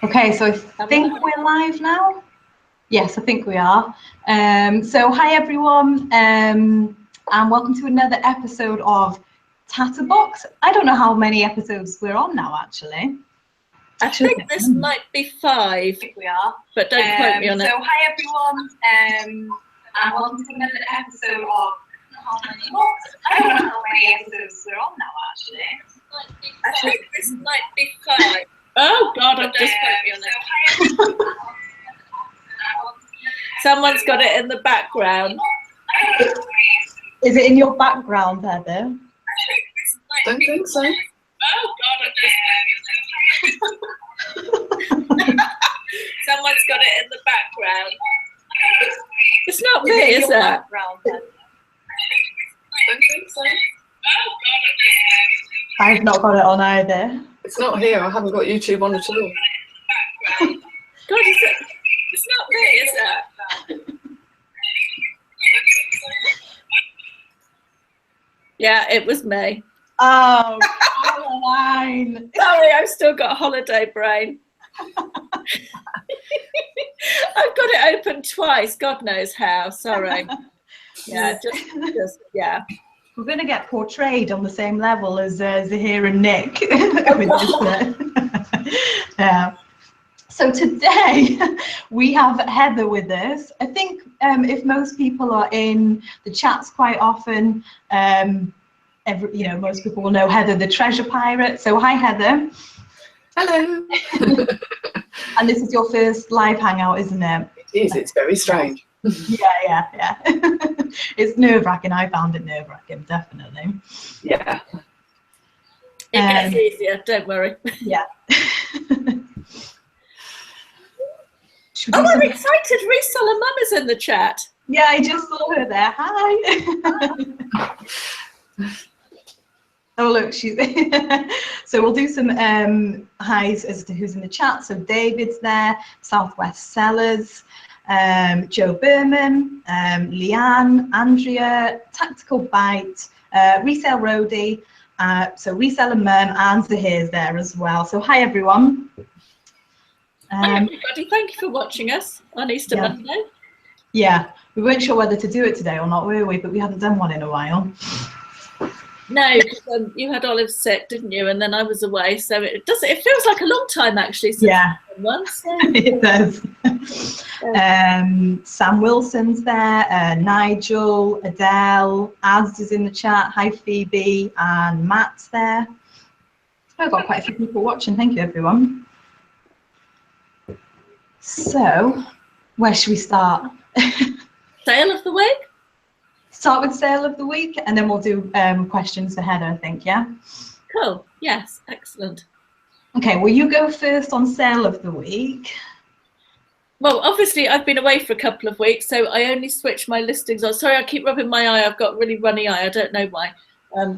Okay, so I think we're live now. Yes, I think we are. So hi everyone, and welcome to another episode of Tatterbox. I don't know how many episodes we're on now, actually. I think this might be 5. I think we are, but don't quote me on it. So hi everyone, and welcome to another episode of Tatterbox. I don't know how many episodes we're on now, actually. I think this might be 5. Oh God, I've just quote me on it. Someone's got it in the background. Is it in your background, Heather? Don't think so. Oh God, I've just someone's got it in the background. It's not me, is it? Don't think so. I've not got it on either. It's not here. I haven't got YouTube on at all. God, is it? It's not me, is it? Yeah, it was me. Oh, Caroline. Sorry, I've still got holiday brain. I've got it open twice. God knows how. Sorry. Yeah, just yeah. We're going to get portrayed on the same level as Zahir and Nick. With this, yeah. So today we have Heather with us. I think if most people are in the chats quite often, most people will know Heather, the treasure pirate. So hi, Heather. Hello. And this is your first live hangout, isn't it? It is. It's very strange. Yeah. It's nerve-wracking. I found it nerve-wracking, definitely. Yeah. It gets easier, don't worry. Yeah. Oh, I'm excited. Reseller Mum is in the chat. Yeah, I just saw her there. Hi. Oh, look, she's so we'll do some highs as to who's in the chat. So David's there, Southwest Sellers, Joe Berman, Leanne, Andrea, Tactical Bite, Resale Roadie, so Reseller Mum, and Zahir's there as well. So hi everyone. Hi everybody, thank you for watching us on Easter Monday. Yeah, we weren't sure whether to do it today or not, were we? But we hadn't done one in a while. No, because you had Olive sick, didn't you? And then I was away, so it feels like a long time actually. Since once. It does. Sam Wilson's there, Nigel, Adele, Az is in the chat. Hi Phoebe, and Matt's there. I've got quite a few people watching. Thank you, everyone. So, where should we start? Sale of the week? Start with sale of the week, and then we'll do questions for Heather, I think, yeah? Cool, yes, excellent. Okay, well, you go first on sale of the week. Well, obviously, I've been away for a couple of weeks, so I only switched my listings on. Sorry, I keep rubbing my eye. I've got a really runny eye. I don't know why.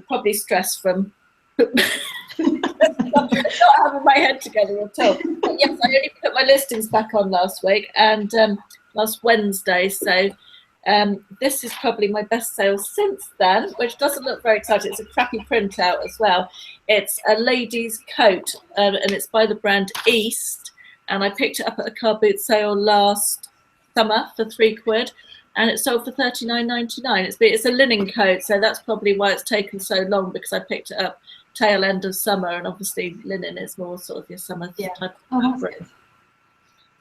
Probably stress from not having my head together at all. But yes, I only put my listings back on last week and last Wednesday, so this is probably my best sale since then, which doesn't look very exciting. It's a crappy printout as well. It's a lady's coat, and it's by the brand East, and I picked it up at a car boot sale last summer for £3, and it sold for £39.99. It's a linen coat, so that's probably why it's taken so long, because I picked it up tail end of summer, and obviously linen is more sort of your summer type of fabric.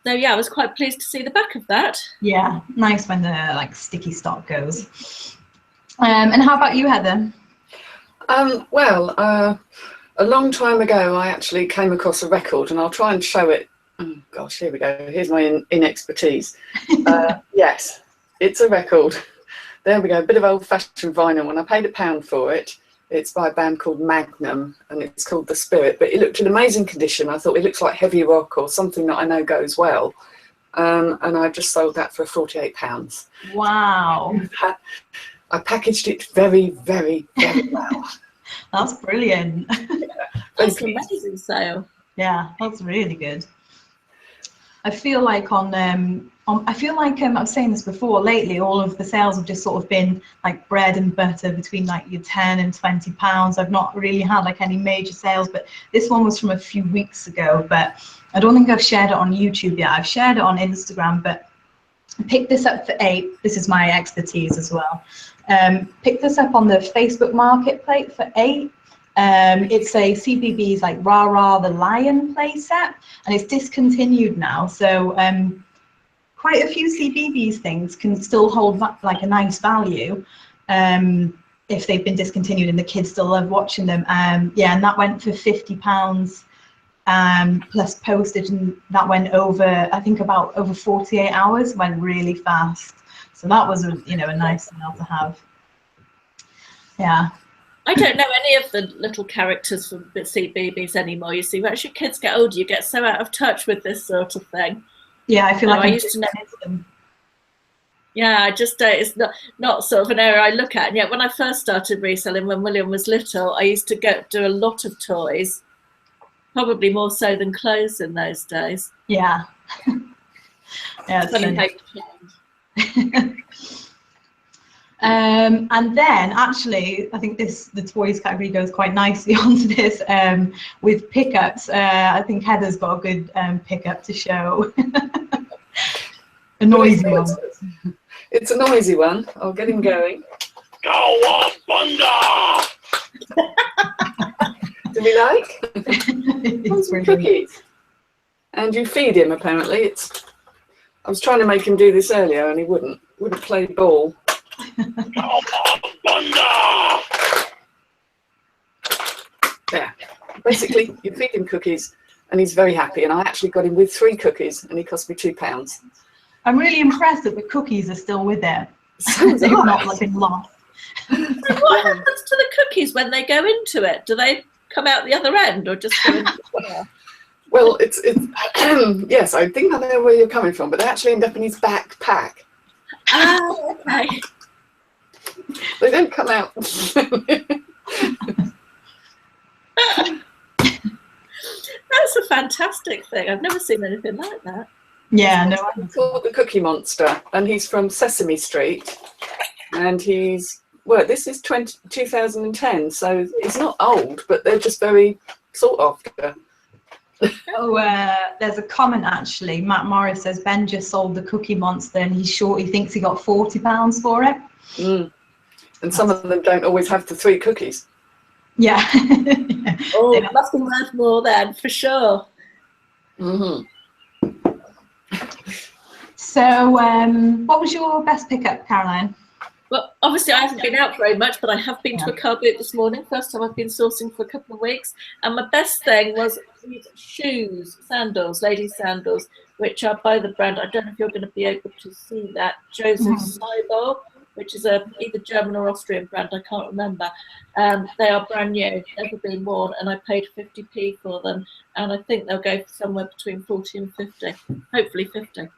So yeah, I was quite pleased to see the back of that. Yeah, nice when the like sticky stock goes. And how about you, Heather? Well, a long time ago, I actually came across a record, and I'll try and show it. Oh gosh, here we go. Here's my inexpertise. Yes, it's a record. There we go. A bit of old-fashioned vinyl. When I paid £1 for it, it's by a band called Magnum, and it's called The Spirit. But it looked in amazing condition. I thought it looks like heavy rock or something that I know goes well. And I just sold that for £48. Wow. I packaged it very, very, very well. That's brilliant. That's an amazing sale. Yeah, that's really good. I feel like I feel like I was saying this before, lately all of the sales have just sort of been like bread and butter between like your 10 and 20 pounds. I've not really had like any major sales, but this one was from a few weeks ago, but I don't think I've shared it on YouTube yet. I've shared it on Instagram, but I picked this up for £8. This is my expertise as well. Picked this up on the Facebook Marketplace for £8. It's a CBBS like Rah Rah the Lion play set, and it's discontinued now. So quite a few CBBS things can still hold like a nice value if they've been discontinued and the kids still love watching them. Yeah, and that went for £50 plus postage, and that went over, I think about over 48 hours, went really fast. So that was a nice sale to have. Yeah. I don't know any of the little characters from the CBBS anymore. You see, as your kids get older, you get so out of touch with this sort of thing. Yeah, I feel like I used to know them. Yeah, I just don't. It's not sort of an area I look at. And yet, when I first started reselling, when William was little, I used to do a lot of toys, probably more so than clothes in those days. Yeah. Yeah, it's funny. And then actually, I think the toys category goes quite nicely onto this with pickups. I think Heather's got a good pickup to show. A noisy one. It's a noisy one. I'll get him going. Go on, Thunder! Do we like? It's some cookies. And you feed him, apparently. I was trying to make him do this earlier and he wouldn't play ball. There. Basically, you feed him cookies and he's very happy. And I actually got him with 3 cookies and he cost me £2. I'm really impressed that the cookies are still with it. So they've not been lost. So what happens to the cookies when they go into it? Do they come out the other end or just go into the Well, it's yes, I think I know where you're coming from, but they actually end up in his backpack. Oh, okay. They don't come out. That's a fantastic thing. I've never seen anything like that. Yeah, no. He's called the Cookie Monster, and he's from Sesame Street, and this is 2010, so it's not old, but they're just very sought after. Oh, there's a comment actually. Matt Morris says Ben just sold the Cookie Monster, and he's sure he thinks he got £40 for it. Mm. And some of them don't always have the 3 cookies. Yeah. Oh, it must be worth more then, for sure. Mm-hmm. So, what was your best pickup, Caroline? Well, obviously I haven't been out very much, but I have been to a car boot this morning. First time I've been sourcing for a couple of weeks. And my best thing was these shoes, sandals, ladies' sandals, which are by the brand, I don't know if you're going to be able to see that, Joseph Seibel, which is either German or Austrian brand, I can't remember. They are brand new, never been worn, and I paid 50p for them. And I think they'll go for somewhere between 40 and 50, hopefully 50.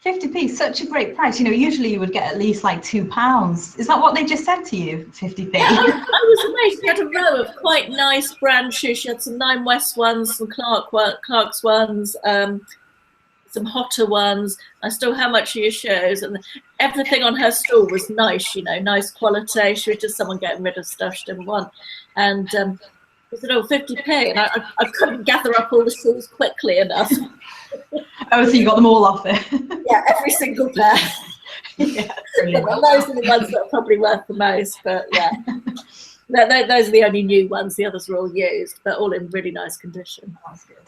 50p, such a great price. Usually you would get at least like £2. Is that what they just said to you, 50p? Yeah, I was amazed. She had a row of quite nice brand shoes. She had some Nine West ones, some Clark's ones, some Hotter ones. I still how much are your shoes? And everything on her stall was nice, nice quality. She was just someone getting rid of stuff she didn't want. And I said, 50p. And I couldn't gather up all the shoes quickly enough. Oh, so you got them all off it? Yeah, every single pair. Yeah, but those are the ones that are probably worth the most. But yeah, those are the only new ones. The others were all used, but all in really nice condition. That's good.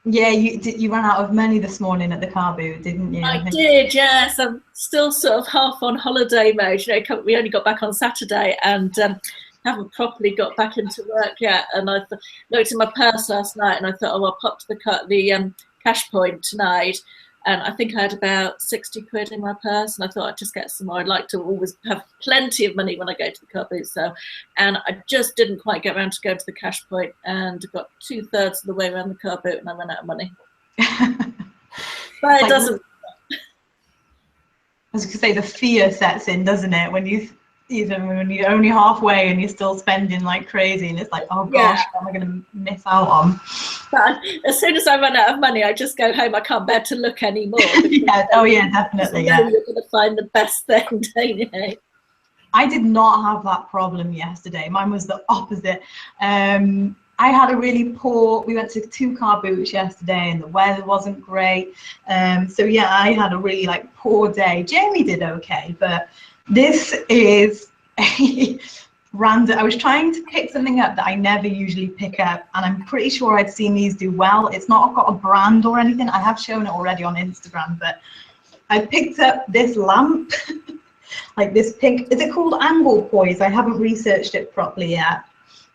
Yeah, you ran out of money this morning at the car boot, didn't you? I did, yes. I'm still sort of half on holiday mode. We only got back on Saturday and haven't properly got back into work yet. And I looked in my purse last night and I thought, I'll pop to the cash point tonight. And I think I had about 60 quid in my purse, and I thought I'd just get some more. I'd like to always have plenty of money when I go to the car boot. So, and I just didn't quite get around to going to the cash point, and got 2/3 of the way around the car boot, and I ran out of money. But it doesn't. I was going to say the fear sets in, doesn't it? When you even when you're only halfway and you're still spending like crazy, and it's like, oh gosh, what am I going to miss out on? But as soon as I run out of money, I just go home. I can't bear to look anymore. Yeah. Oh yeah, definitely. You know, you're going to find the best thing, don't you? I did not have that problem yesterday. Mine was the opposite. I had a really poor, we went to 2 car boots yesterday and the weather wasn't great. So yeah, I had a really like poor day. Jamie did okay, but this is a random, I was trying to pick something up that I never usually pick up, and I'm pretty sure I'd seen these do well. It's not got a brand or anything. I have shown it already on Instagram, but I picked up this lamp, like this pink, is it called angle poise? I haven't researched it properly yet.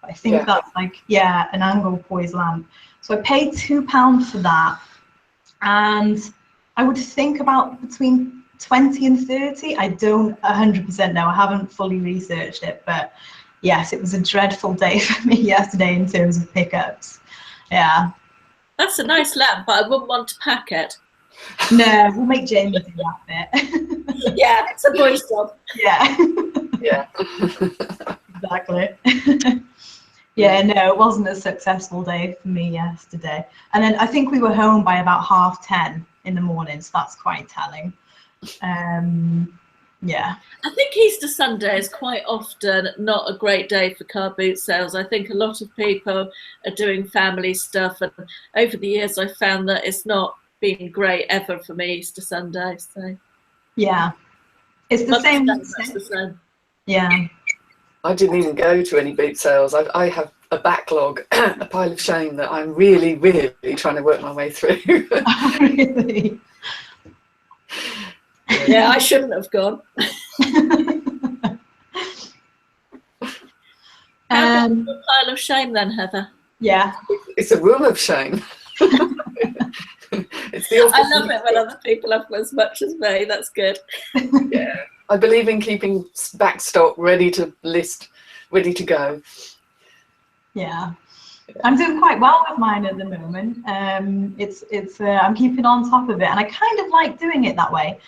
I think that's like, yeah, an angle poise lamp. So I paid £2 for that, and I would think about between 20 and 30. I don't 100% know. I haven't fully researched it, but yes, it was a dreadful day for me yesterday in terms of pickups. Yeah. That's a nice lamp, but I wouldn't want to pack it. No, we'll make Jamie do that bit. Yeah, it's a boy's job. Yeah. Yeah. Exactly. Yeah, no, it wasn't a successful day for me yesterday. And then I think we were home by about 10:30 in the morning, so that's quite telling. Yeah. I think Easter Sunday is quite often not a great day for car boot sales. I think a lot of people are doing family stuff, and over the years I've found that it's not been great ever for me Easter Sunday. So yeah, it's the same. That's the same. Yeah. I didn't even go to any boot sales. I have a backlog, a pile of shame that I'm really, really trying to work my way through. Oh, really? Yeah, I shouldn't have gone. How big is a pile of shame then, Heather? Yeah. It's a room of shame. It's the I love it when other people have as much as me. That's good. Yeah. I believe in keeping back stock ready to list, ready to go. Yeah. I'm doing quite well with mine at the moment. I'm keeping on top of it, and I kind of like doing it that way.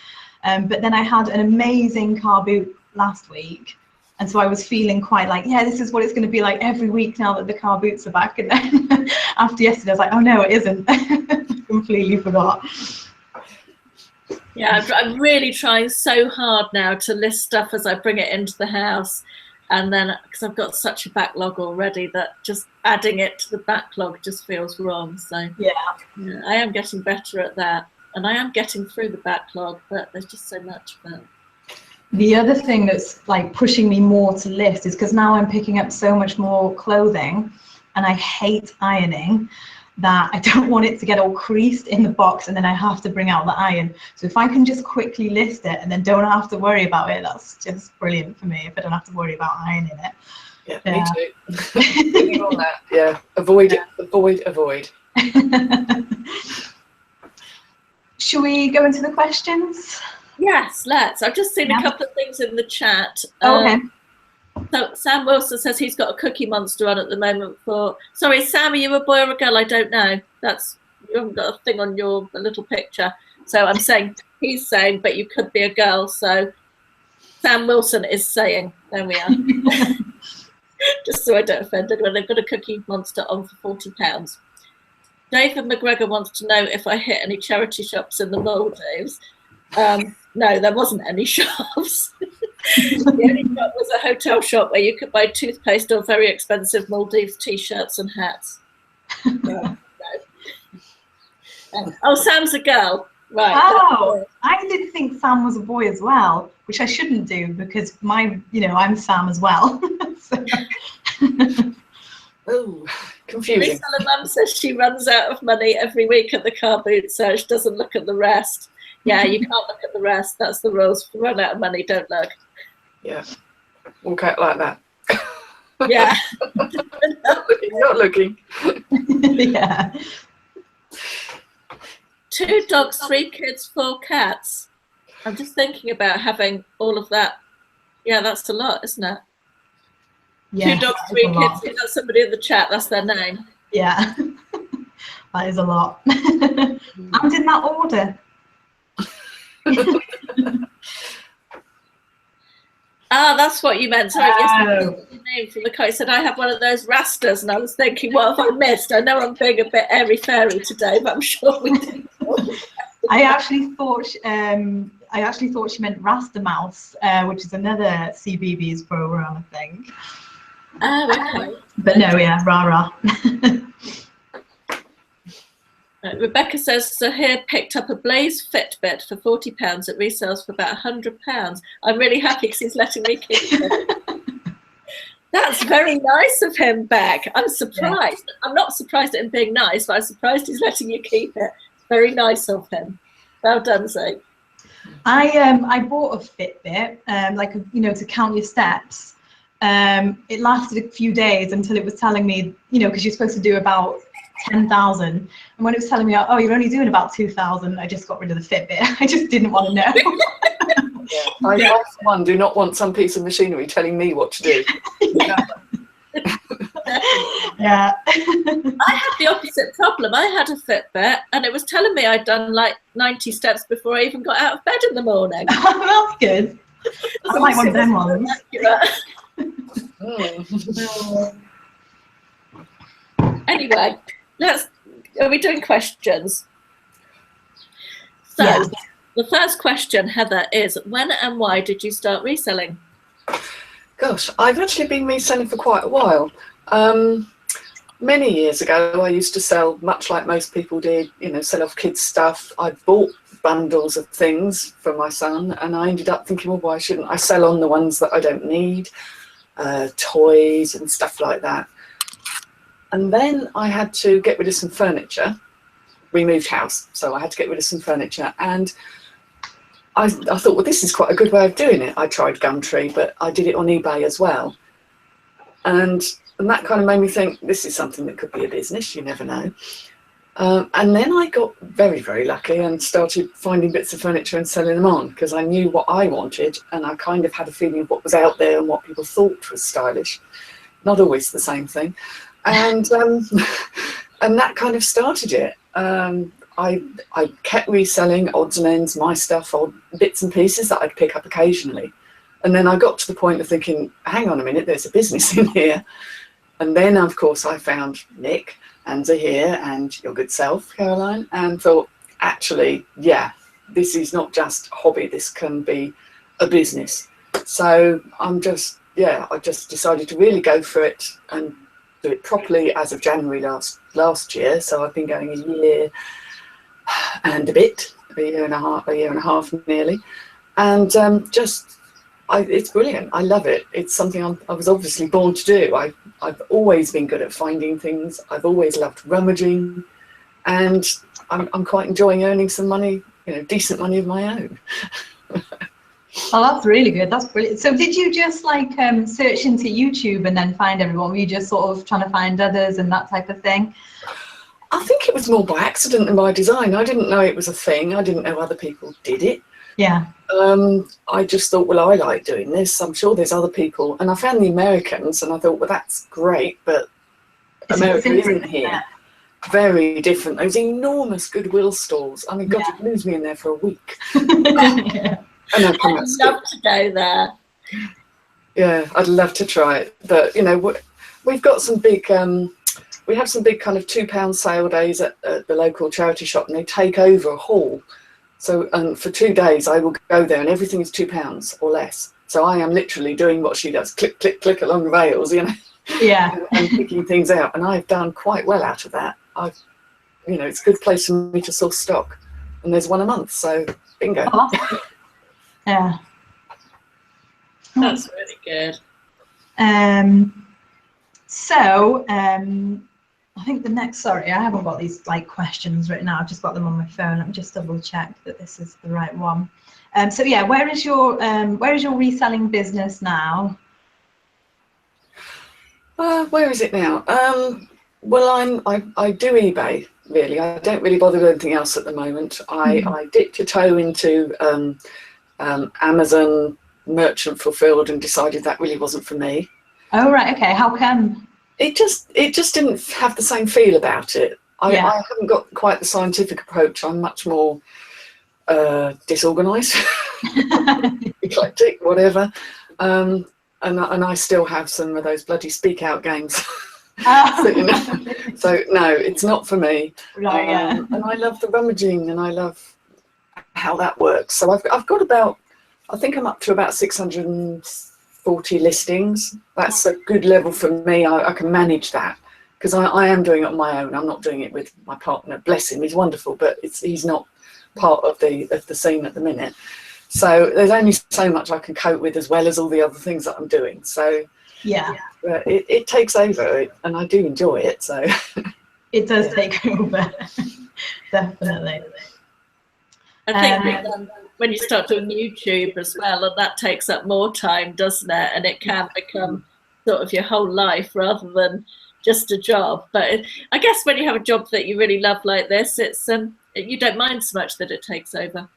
But then I had an amazing car boot last week, and so I was feeling quite like, yeah, this is what it's going to be like every week now that the car boots are back. And then after yesterday, I was like, oh no, it isn't. Completely forgot. Yeah, I'm really trying so hard now to list stuff as I bring it into the house, and then because I've got such a backlog already that just adding it to the backlog just feels wrong. So yeah, I am getting better at that, and I am getting through the backlog, but there's just so much of it. The other thing that's like pushing me more to list is because now I'm picking up so much more clothing, and I hate ironing, that I don't want it to get all creased in the box and then I have to bring out the iron. So if I can just quickly list it and then don't have to worry about it, that's just brilliant for me, if I don't have to worry about ironing it. Yeah, me too. On that. Yeah, avoid. Shall we go into the questions? Yes, let's. I've just seen a couple of things in the chat. Okay. So Sam Wilson says he's got a Cookie Monster on at the moment for. Sorry, Sam, are you a boy or a girl? I don't know. You haven't got a thing on your little picture. So I'm saying he's saying, but you could be a girl. So Sam Wilson is saying. There we are. Just so I don't offend anyone, they've got a Cookie Monster on for £40. David McGregor wants to know if I hit any charity shops in the Maldives. No, there wasn't any shops. The only shop was a hotel shop where you could buy toothpaste or very expensive Maldives t-shirts and hats. No. Oh, Sam's a girl. Right. Oh, I did think Sam was a boy as well, which I shouldn't do because I'm Sam as well. Oh, confusing. Lisa Mum says she runs out of money every week at the car boot, so she doesn't look at the rest. Yeah, you can't look at the rest. That's the rules. Run out of money, don't look. Yeah, walk out like that. Yeah. Not looking. Yeah. 2 dogs, 3 kids, 4 cats. I'm just thinking about having all of that. Yeah, that's a lot, isn't it? Yeah, 2 dogs, 3 kids. Is that somebody in the chat? That's their name. Yeah, that is a lot. And in that order. Ah, that's what you meant. Sorry, yes, Oh. your name from the car. I said I have one of those rastas, and I was thinking, what have I missed? I know I'm being a bit airy-fairy today, but I'm sure we did. I actually thought she meant Rasta Mouse, which is another CBeebies program, I think. Oh, okay. But no, yeah, rah. Rebecca says Sahir picked up a Blaze Fitbit for £40 at resales for about £100. I'm really happy because he's letting me keep it. That's very nice of him, Beck. I'm surprised. Yeah. I'm not surprised at him being nice, but I'm surprised he's letting you keep it. Very nice of him. Well done, Zeke. I bought a Fitbit, to count your steps. It lasted a few days until it was telling me, because you're supposed to do about 10,000, and when it was telling me, oh, you're only doing about 2,000, I just got rid of the Fitbit. I just didn't want to know. I, for one, do not want some piece of machinery telling me what to do. Yeah. I had the opposite problem. I had a Fitbit, and it was telling me I'd done like 90 steps before I even got out of bed in the morning. That's good. I like one of them ones. Anyway, are we doing questions? So, yes. The first question, Heather, is when and why did you start reselling? Gosh, I've actually been reselling for quite a while. Many years ago, I used to sell, much like most people did, sell off kids' stuff. I bought bundles of things for my son, and I ended up thinking, well, why shouldn't I sell on the ones that I don't need, toys and stuff like that. And then I had to get rid of some furniture. We moved house, so I had to get rid of some furniture, and I thought, well, this is quite a good way of doing it. I tried Gumtree, but I did it on eBay as well. And that kind of made me think, this is something that could be a business, you never know. And then I got very, very lucky and started finding bits of furniture and selling them on, because I knew what I wanted, and I kind of had a feeling of what was out there and what people thought was stylish. Not always the same thing. And and that kind of started it. I kept reselling odds and ends, my stuff, odd bits and pieces that I'd pick up occasionally. And then I got to the point of thinking, hang on a minute, there's a business in here. And then, of course, I found Nick and Zahir and your good self, Caroline, and thought, actually, yeah, this is not just a hobby, this can be a business. So I just decided to really go for it and do it properly as of January last year. So I've been going a year and a bit, a year and a half nearly, and it's brilliant. I love it. It's something I was obviously born to do. I've always been good at finding things. I've always loved rummaging, and I'm quite enjoying earning some money, decent money of my own. Oh, that's really good. That's brilliant. So did you just search into YouTube and then find everyone? Were you just sort of trying to find others and that type of thing? I think it was more by accident than by design. I didn't know it was a thing. I didn't know other people did it. Yeah. I just thought, well, I like doing this. I'm sure there's other people. And I found the Americans, and I thought, well, that's great, but America isn't here. Yeah. Very different. Those enormous Goodwill stores. I mean, God, you'd lose me in there for a week. Yeah. I'd love to go there. Yeah, I'd love to try it. But, we've got some big... we have some big kind of £2 sale days at the local charity shop, and they take over a hall. So for 2 days, I will go there, and everything is £2 or less. So I am literally doing what she does, click, click, click along the rails, Yeah. and picking things out. And I've done quite well out of that. It's a good place for me to source stock. And there's one a month, so bingo. Oh, yeah. That's really good. I think the next, sorry, I haven't got these questions written out. I've just got them on my phone. Let me just double check that this is the right one. So yeah, where is your reselling business now? Where is it now? Well, I do eBay, really. I don't really bother with anything else at the moment. I dipped a toe into Amazon Merchant Fulfilled and decided that really wasn't for me. Oh, right. Okay. How come? It just didn't have the same feel about it. I haven't got quite the scientific approach. I'm much more disorganized, eclectic, whatever. And I still have some of those bloody speak out games. Ah. So, you know, so no, it's not for me. Right, yeah. And I love the rummaging, and I love how that works. So I've got about, I think I'm up to about 640 listings. That's a good level for me. I can manage that, because I am doing it on my own. I'm not doing it with my partner. Bless him, he's wonderful, but he's not part of the scene at the minute. So there's only so much I can cope with, as well as all the other things that I'm doing. So Yeah, it takes over, and I do enjoy it. So it does take over. Definitely. I think when you start doing YouTube as well, and that takes up more time, doesn't it? And it can become sort of your whole life rather than just a job. But I guess when you have a job that you really love like this, it's you don't mind so much that it takes over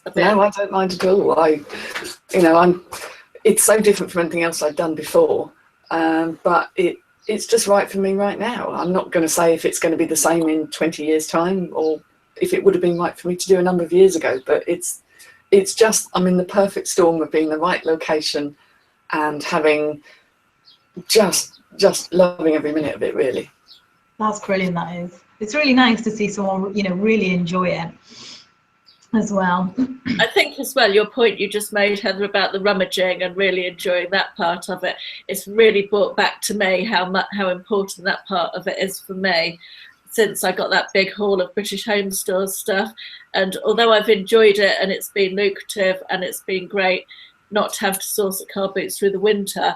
a bit. no, I don't mind at all. It's so different from anything else I've done before, but it's just right for me right now. I'm not going to say if it's going to be the same in 20 years' time, or if it would have been right for me to do a number of years ago. But it's just, I'm in the perfect storm of being in the right location and having just loving every minute of it, really. That's brilliant, that is. It's really nice to see someone, really enjoy it as well. I think as well, your point you just made, Heather, about the rummaging and really enjoying that part of it, it's really brought back to me how important that part of it is for me, since I got that big haul of British Home Stores stuff. And although I've enjoyed it and it's been lucrative and it's been great not to have to source at car boots through the winter,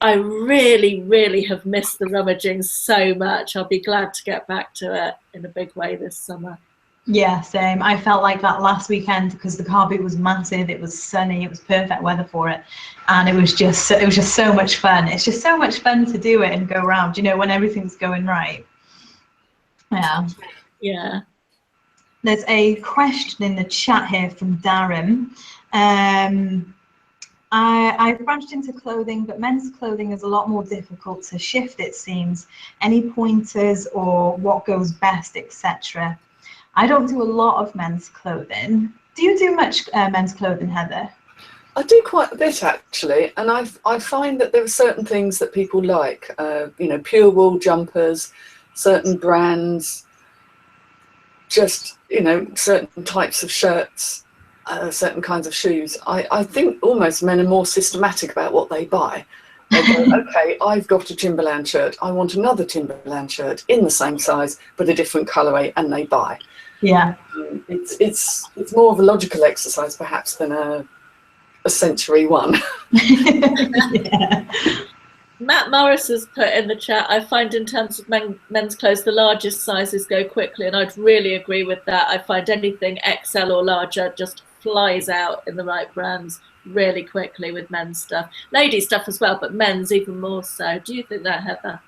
I really, really have missed the rummaging so much. I'll be glad to get back to it in a big way this summer. Yeah, same. I felt like that last weekend because the car boot was massive. It was sunny. It was perfect weather for it, and it was just so much fun. It's just so much fun to do it and go around, when everything's going right. Yeah. Yeah. There's a question in the chat here from Darren. I've branched into clothing, but men's clothing is a lot more difficult to shift, it seems. Any pointers or what goes best, etc.? I don't do a lot of men's clothing. Do you do much men's clothing, Heather? I do quite a bit, actually, and I find that there are certain things that people like, pure wool jumpers, certain brands, just, certain types of shirts, certain kinds of shoes. I think almost men are more systematic about what they buy. They go, okay, I've got a Timberland shirt. I want another Timberland shirt in the same size, but a different colourway, and they buy. Yeah. It's more of a logical exercise, perhaps, than a sensory one. Yeah. Matt Morris has put in the chat, I find in terms of men's clothes, the largest sizes go quickly, and I'd really agree with that. I find anything XL or larger just flies out in the right brands really quickly with men's stuff. Ladies' stuff as well, but men's even more so. Do you think that, Heather?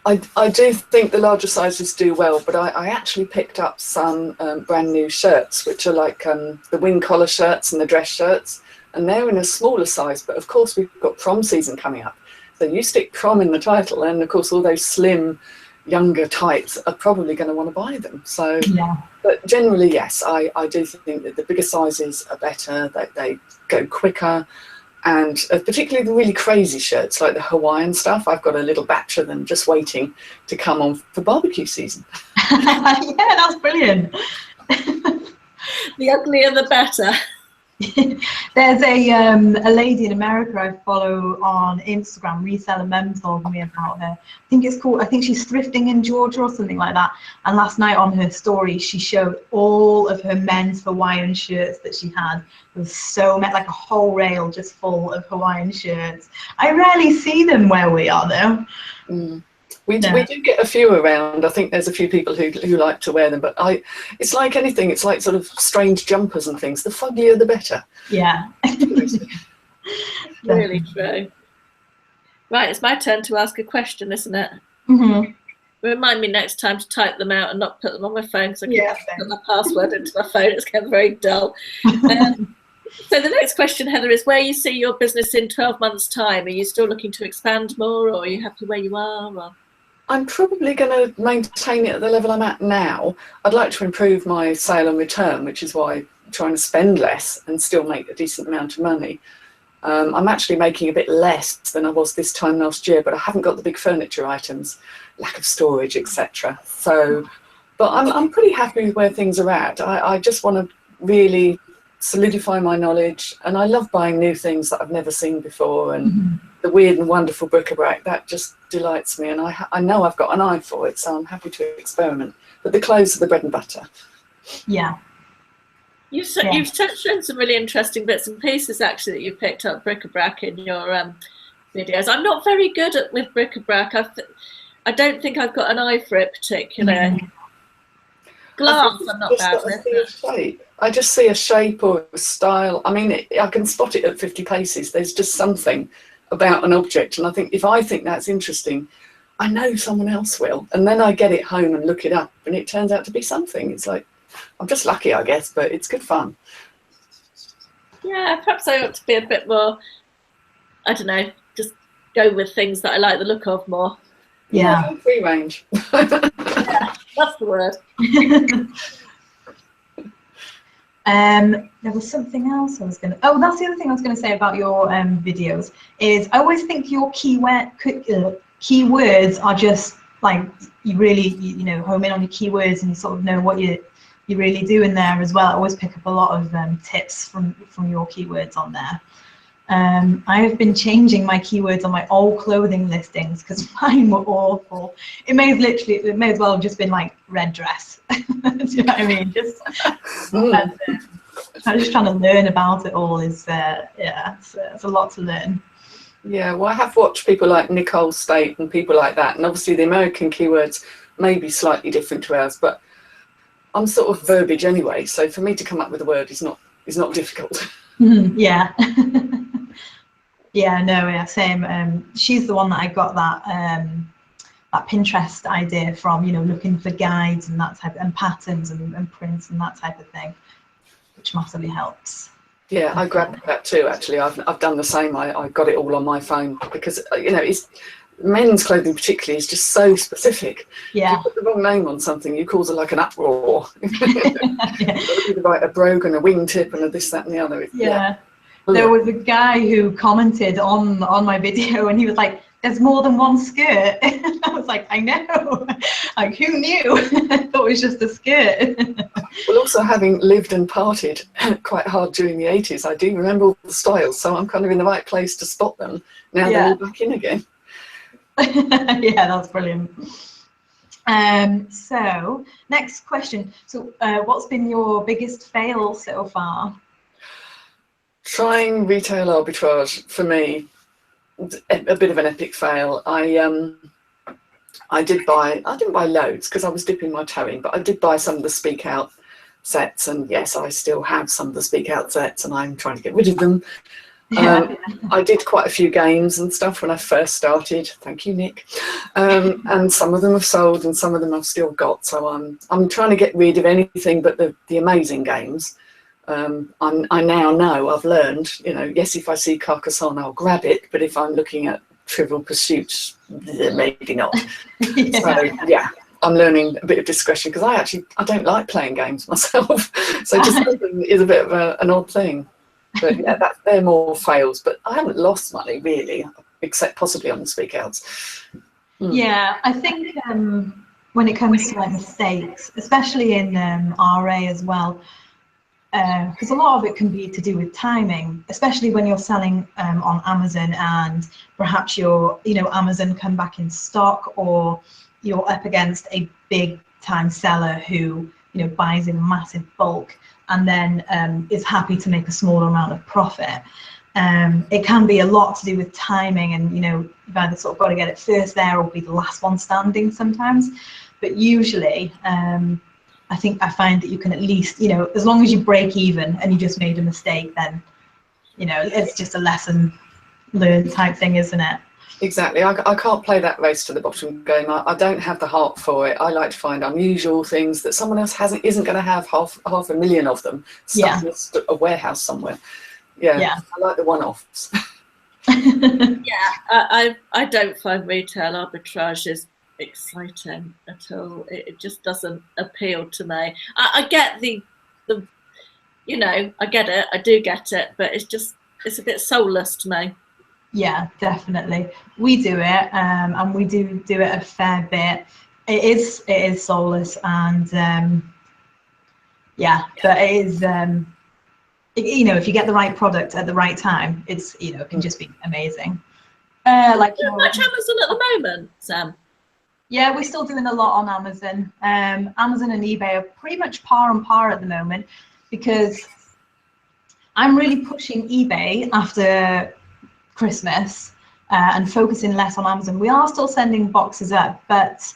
I do think the larger sizes do well, but I actually picked up some brand new shirts, which are like the wing collar shirts and the dress shirts, and they're in a smaller size. But of course, we've got prom season coming up. So you stick prom in the title, and of course, all those slim, younger types are probably going to want to buy them. So, Yeah. But generally, yes, I do think that the bigger sizes are better, that they go quicker. And particularly the really crazy shirts, like the Hawaiian stuff, I've got a little batch of them just waiting to come on for barbecue season. Yeah, that's brilliant. The uglier the better. There's a lady in America I follow on Instagram, Reseller Mum, told me about her. I think she's thrifting in Georgia or something like that. And last night on her story, she showed all of her men's Hawaiian shirts that she had. There was so many, like a whole rail just full of Hawaiian shirts. I rarely see them where we are, though. Mm. We do get a few around. I think there's a few people who like to wear them, but it's like anything. It's like sort of strange jumpers and things. The fuggier, the better. Yeah. Really true. Right, it's my turn to ask a question, isn't it? Mm-hmm. Remind me next time to type them out and not put them on my phone, because I can't put my password into my phone. It's getting very dull. So the next question, Heather, is where you see your business in 12 months' time. Are you still looking to expand more, or are you happy where you are? Or? I'm probably going to maintain it at the level I'm at now. I'd like to improve my sale and return, which is why I'm trying to spend less and still make a decent amount of money. I'm actually making a bit less than I was this time last year, but I haven't got the big furniture items, lack of storage, etc. So, but I'm pretty happy with where things are at. I just want to really solidify my knowledge, and I love buying new things that I've never seen before, and the weird and wonderful bric-a-brac, that just delights me, and I know I've got an eye for it, so I'm happy to experiment. But the clothes are the bread and butter. Yeah. You've shown some really interesting bits and pieces actually that you picked up bric-a-brac in your videos. I'm not very good with bric-a-brac. I don't think I've got an eye for it particularly. Glass, I'm not bad with. I just see a shape or a style. I mean, I can spot it at 50 paces. There's just something about an object, and I think if I think that's interesting, I know someone else will. And then I get it home and look it up, and it turns out to be something. It's like, I'm just lucky, I guess, but it's good fun. Yeah, perhaps I ought to be a bit more, I don't know, just go with things that I like the look of more. Yeah. Free range. Yeah, that's the word. There was something else I was going to... Oh, that's the other thing I was going to say about your videos, is I always think your keywords are just like, you really, you know, home in on your keywords and you sort of know what you really do in there as well. I always pick up a lot of tips from your keywords on there. I have been changing my keywords on my old clothing listings because mine were awful. It may as well have just been like red dress. Do you know what I mean? Just I'm just trying to learn about it all. It's a lot to learn. Yeah, well, I have watched people like Nicole State and people like that, and obviously the American keywords may be slightly different to ours, but I'm sort of verbiage anyway, so for me to come up with a word is not difficult. Yeah. Yeah, no, yeah, same. She's the one that I got that Pinterest idea from, you know, looking for guides and that type and patterns and prints and that type of thing, which massively helps. Yeah, I grabbed that too, actually. I've done the same. I got it all on my phone because, you know, it's men's clothing particularly is just so specific. Yeah. If you put the wrong name on something, you cause it like an uproar. Yeah. Like a brogue and a wingtip and a this, that and the other. Yeah. There was a guy who commented on my video and he was like, there's more than one skirt. I was like, I know. Like, who knew? I thought it was just a skirt. Well, also having lived and partied quite hard during the 80s, I do remember all the styles, so I'm kind of in the right place to spot them. Now they're all back in again. Yeah, that's brilliant. So, next question. So, what's been your biggest fail so far? Trying retail arbitrage for me, a bit of an epic fail. I didn't buy loads because I was dipping my toe in, but I did buy some of the Speak Out sets, and yes, I still have some of the Speak Out sets, and I'm trying to get rid of them. I did quite a few games and stuff when I first started. Thank you, Nick. And some of them have sold, and some of them I've still got. So I'm trying to get rid of anything but the amazing games. I now know, I've learned, you know, yes, if I see Carcassonne, I'll grab it, but if I'm looking at Trivial Pursuit, maybe not. Yeah. So yeah, I'm learning a bit of discretion because I don't like playing games myself. So discretion is a bit of an odd thing. But yeah, they're more fails. But I haven't lost money really, except possibly on the Speak Outs. Yeah, I think when it comes to like mistakes, especially in RA as well, because a lot of it can be to do with timing, especially when you're selling on Amazon and perhaps Amazon come back in stock, or you're up against a big time seller who, you know, buys in massive bulk and then is happy to make a smaller amount of profit. It can be a lot to do with timing, and you know, you've either sort of got to get it first there or be the last one standing sometimes. But usually, I find that you can at least, you know, as long as you break even and you just made a mistake, then, you know, it's just a lesson learned type thing, isn't it? Exactly. I can't play that race to the bottom game. I don't have the heart for it. I like to find unusual things that someone else isn't going to have half a million of them stuck in a warehouse somewhere. Yeah. I like the one-offs. Yeah, I don't find retail arbitrage is exciting at all. It just doesn't appeal to me. I get the you know, I get it, I do get it, but it's just it's a bit soulless to me. Yeah, definitely. We do it, and we do it a fair bit. It is soulless, and yeah, but it is. You know, if you get the right product at the right time, it's, you know, it can just be amazing. Like Much Amazon at the moment, Sam? Yeah, we're still doing a lot on Amazon. Amazon and eBay are pretty much par on par at the moment, because I'm really pushing eBay after Christmas, and focusing less on Amazon. We are still sending boxes up, but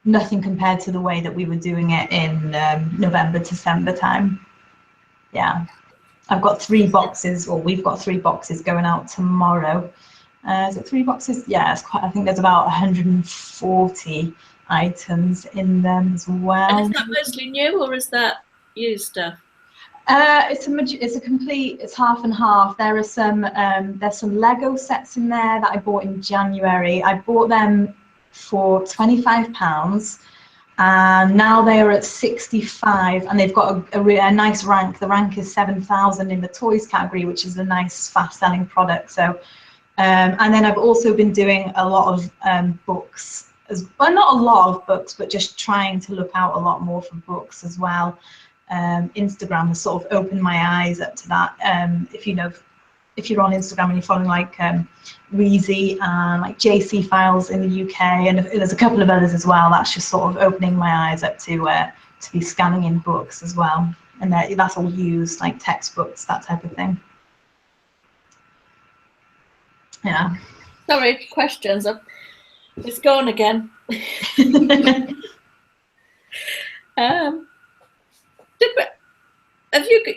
nothing compared to the way that we were doing it in November, December time. Yeah, I've got 3 boxes, or we've got 3 boxes going out tomorrow. Is it 3 boxes? Yeah, it's quite. I think there's about 140 items in them as well. And is that mostly new, or is that used stuff? It's a complete. It's half and half. There's some Lego sets in there that I bought in January. I bought them for £25, and now they are at 65, and they've got a nice rank. The rank is 7,000 in the toys category, which is a nice fast-selling product. So, and then I've also been doing a lot of books, well, not a lot of books, but just trying to look out a lot more for books as well. Instagram has sort of opened my eyes up to that. If you're on Instagram and you're following like Reezy and like JC Files in the UK, and there's a couple of others as well, that's just sort of opening my eyes up to be scanning in books as well, and that's all used, like textbooks, that type of thing. Yeah. Sorry, questions. It's gone again.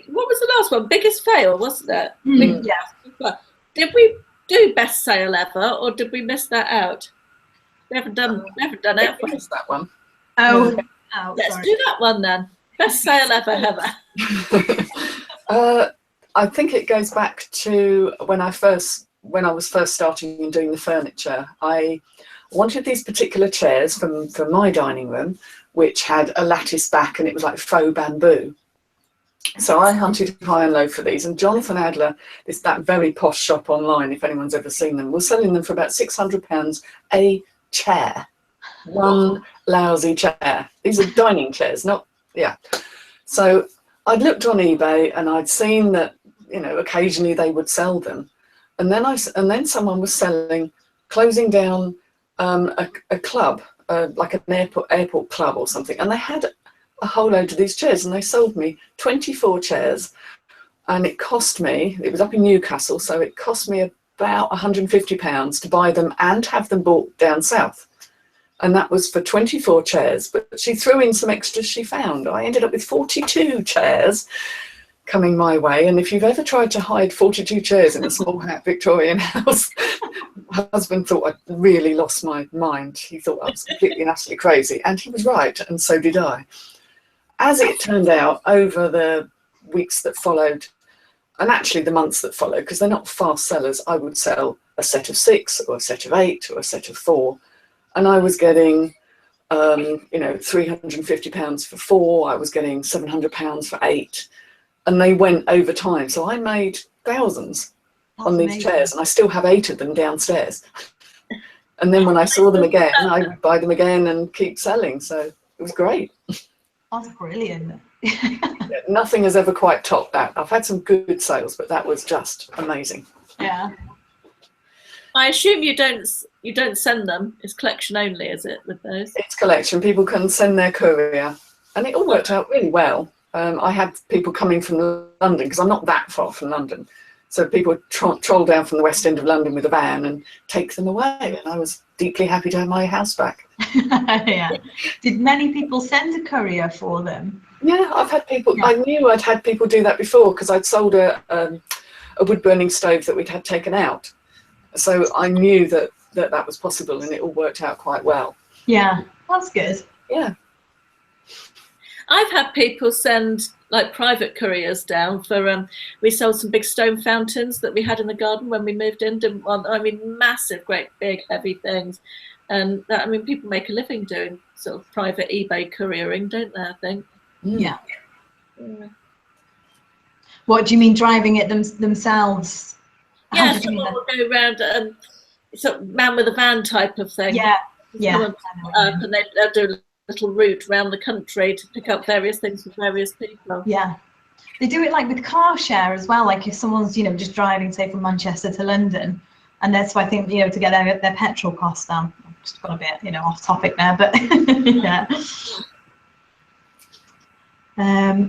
What was the last one? Biggest fail, wasn't it? Yeah. Did we do best sale ever, or did we miss that out? We haven't done it. We missed that one. Oh, Let's sorry. do that one then. Best sale ever, Heather. I think it goes back to when I was first starting and doing the furniture. I wanted these particular chairs for my dining room, which had a lattice back, and it was like faux bamboo. So I hunted high and low for these, and Jonathan Adler, that very posh shop online, if anyone's ever seen them, was selling them for about £600 a chair. One lousy chair. These are dining chairs, not, yeah. So I'd looked on eBay, and I'd seen that, you know, occasionally they would sell them. And then someone was closing down a club, like an airport club or something, and they had a whole load of these chairs, and they sold me 24 chairs, and it cost me, it was up in Newcastle, so it cost me about £150 to buy them and have them bought down south. And that was for 24 chairs, but she threw in some extras she found. I ended up with 42 chairs coming my way, and if you've ever tried to hide 42 chairs in a small Victorian house, my husband thought I'd really lost my mind. He thought I was completely and utterly crazy, and he was right, and so did I. As it turned out, over the weeks that followed, and actually the months that followed, because they're not fast sellers, I would sell a set of 6 or a set of 8 or a set of 4, and I was getting £350 for 4, I was getting £700 for 8, and they went over time. So I made thousands on these chairs, and I still have 8 of them downstairs. And then when I saw them again, I would buy them again and keep selling. So it was great. That's brilliant. Nothing has ever quite topped that. I've had some good sales, but that was just amazing. Yeah. I assume you don't send them. It's collection only, is it, with those? It's collection. People can send their courier, and it all worked out really well. I had people coming from London, because I'm not that far from London. So people would troll down from the West End of London with a van and take them away. And I was deeply happy to have my house back. Yeah. Did many people send a courier for them? Yeah, I've had people, Yeah. I knew I'd had people do that before, because I'd sold a wood burning stove that we'd had taken out. So I knew that was possible, and it all worked out quite well. Yeah, that's good. Yeah. I've had people send like private couriers down for we sold some big stone fountains that we had in the garden when we moved in. Didn't want, I mean, massive, great, big, heavy things, and that, I mean, people make a living doing sort of private eBay couriering, don't they? I think. Yeah. What do you mean, driving it themselves? How Yeah, did you mean someone that? will go around and sort of man with a van type of thing. Yeah, Just yeah. come and pick it up, and they'll do a little route around the country to pick up various things for various people. Yeah. They do it like with car share as well. Like if someone's, you know, just driving, say, from Manchester to London, and that's why I think, you know, to get their petrol costs down. I've just got a bit, you know, off topic there, but yeah.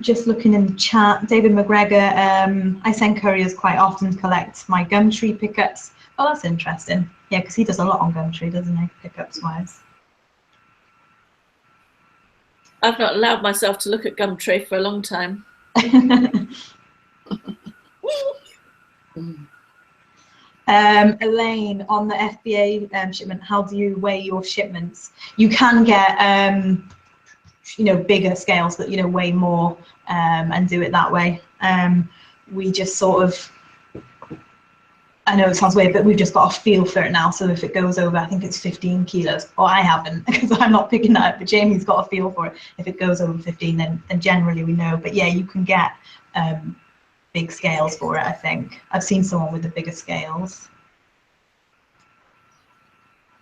Just looking in the chat, David McGregor, I send couriers quite often to collect my Gumtree pickups. Oh, that's interesting. Yeah, because he does a lot on Gumtree, doesn't he, pickups wise? I've not allowed myself to look at Gumtree for a long time. Elaine, on the FBA shipment, how do you weigh your shipments? You can get, you know, bigger scales that, you know, weigh more and do it that way. We just sort of, I know it sounds weird, but we've just got a feel for it now. So if it goes over, I think it's 15 kilos, or I haven't because I'm not picking that up, but Jamie's got a feel for it. If it goes over 15, then generally we know. But yeah, you can get big scales for it, I think. I've seen someone with the bigger scales.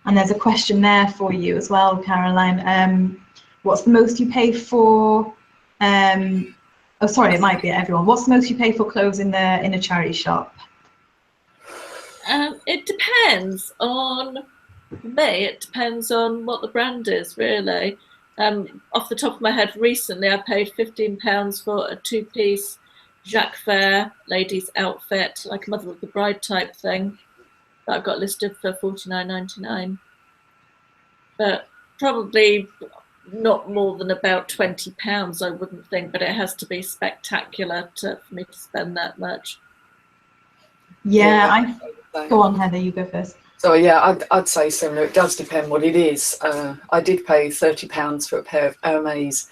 And there's a question there for you as well, Caroline. What's the most you pay for? Oh, sorry, it might be everyone. What's the most you pay for clothes in a charity shop? It depends on me. It depends on what the brand is, really. Off the top of my head, recently I paid £15 for a two-piece Jacques Fair ladies outfit, like a mother of the bride type thing, that I've got listed for £49.99. But probably not more than about £20, I wouldn't think, but it has to be spectacular for me to spend that much. Yeah, go on, Heather, you go first. So yeah, I'd say similar. It does depend what it is. I did pay £30 for a pair of Hermes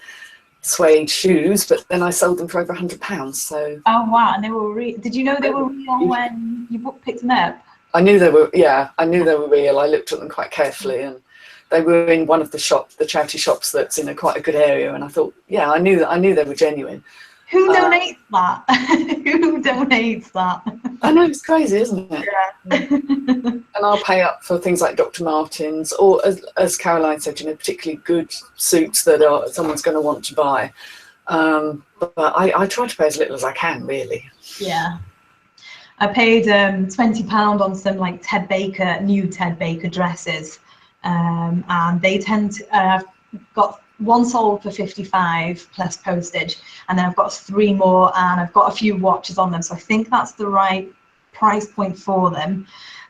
suede shoes, but then I sold them for over £100. So. Oh wow! And they were real. Did you know they were real when you picked them up? I knew they were. Yeah, I knew they were real. I looked at them quite carefully, and they were in one of the charity shops that's in quite a good area. And I thought, yeah, I knew they were genuine. Who donates that? Who donates that? I know, it's crazy, isn't it? Yeah. And I'll pay up for things like Dr. Martens, or as Caroline said, you know, particularly good suits that someone's going to want to buy. But I try to pay as little as I can, really. Yeah. I paid £20 on some like new Ted Baker dresses, and they tend to got one sold for 55 plus postage, and then I've got 3 more, and I've got a few watches on them, so I think that's the right price point for them.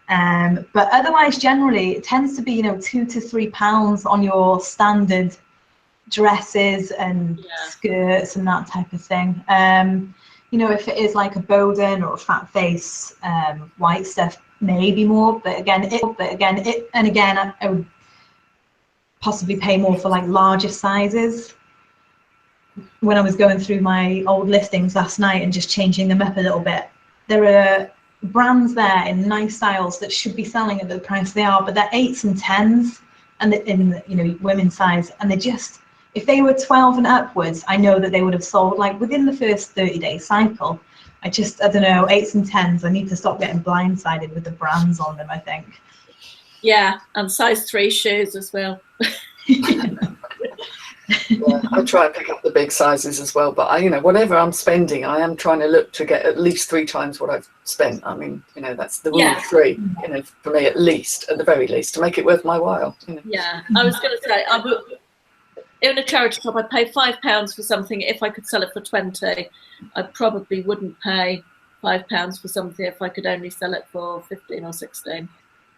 But otherwise, generally, it tends to be, you know, £2 to £3 on your standard dresses and skirts and that type of thing. You know, if it is like a Bowden or a Fat Face white stuff, maybe more. But again, I would possibly pay more for like larger sizes. When I was going through my old listings last night and just changing them up a little bit, there are brands there in nice styles that should be selling at the price they are, but they're 8s and 10s, and in, you know, women's size, and they just, if they were 12 and upwards, I know that they would have sold like within the first 30-day cycle. I don't know, 8s and 10s. I need to stop getting blindsided with the brands on them, I think. Yeah, and size 3 shoes as well. Yeah, I try and pick up the big sizes as well, but you know, whatever I'm spending, I am trying to look to get at least 3 times what I've spent. I mean, you know, that's the rule of 3, you know, for me, at the very least, to make it worth my while. You know? Yeah, I was going to say, in a charity shop, I'd pay £5 for something if I could sell it for 20. I probably wouldn't pay £5 for something if I could only sell it for 15 or 16.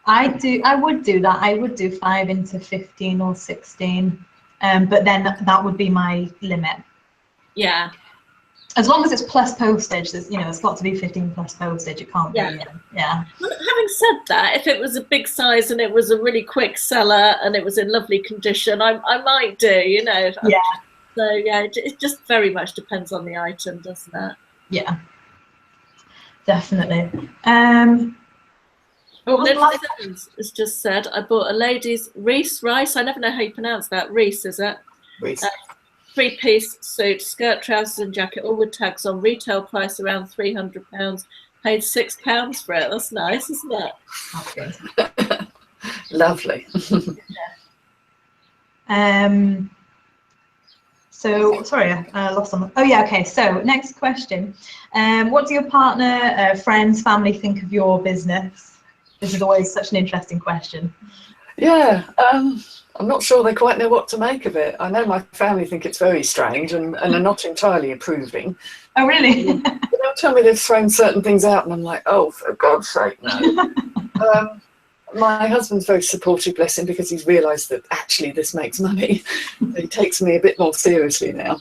I would do that. I would do 5 into 15 or 16, but then that would be my limit. Yeah. As long as it's plus postage, you know, it's got to be 15 plus postage. It can't be. Yeah. Well, having said that, if it was a big size and it was a really quick seller and it was in lovely condition, I might do, you know. Yeah. So yeah, it just very much depends on the item, doesn't it? Yeah. Definitely. It's just said, I bought a lady's Rice. I never know how you pronounce that. Reese, is it? Reese. 3-piece suit, skirt, trousers and jacket, all with tags on, retail price around £300, Paid £6 for it. That's nice, isn't it? That's good. Lovely. So, sorry, I lost on. Oh yeah, okay. So next question. What do your partner, friends, family think of your business? This is always such an interesting question. Yeah, I'm not sure they quite know what to make of it. I know my family think it's very strange and are not entirely approving. Oh really? They'll tell me they've thrown certain things out and I'm like, oh, for God's sake, no. My husband's very supportive, bless him, because he's realised that actually this makes money. He takes me a bit more seriously now.